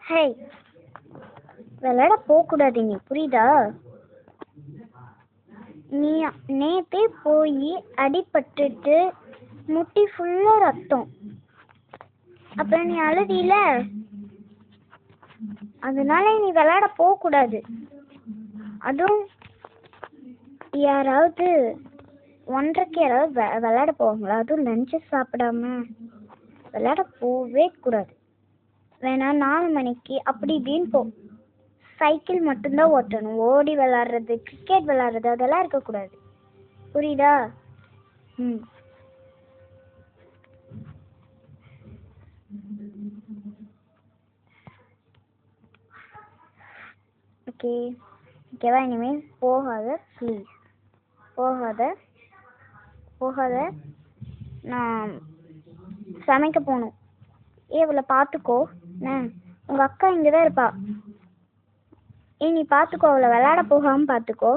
ஹே, விளையாட போகக்கூடாது நீ, புரியுதா? நீ நேத்தே போய் அடிபட்டுட்டு முட்டி ஃபுல்லா ரத்தம். அப்புறம் நீ அழுதில, அதனால நீ விளையாட போகக்கூடாது. அதுவும் யாராவது 1:30க்கு யாராவது விளையாட போவாங்களா? அதுவும் லஞ்சு சாப்பிடாம விளையாட போகவே கூடாது. வேணா 4 மணிக்கு அப்படி இப்படின்னு போ. சைக்கிள் மட்டும்தான் ஓட்டணும். ஓடி விளையாடுறது, கிரிக்கெட் விளையாடுறது அதெல்லாம் இருக்கக்கூடாது, புரியுதா? ம். ஓகேவா? இனிமேல் போகாத, ப்ளீஸ். போகாத. நான் சமைக்க போகணும். இவளை பார்த்துக்கோ. உங்கள் அக்கா இங்கே தான் இருப்பா. நீ பார்த்துக்கோ, அவளை விளையாட போகாமல் பார்த்துக்கோ.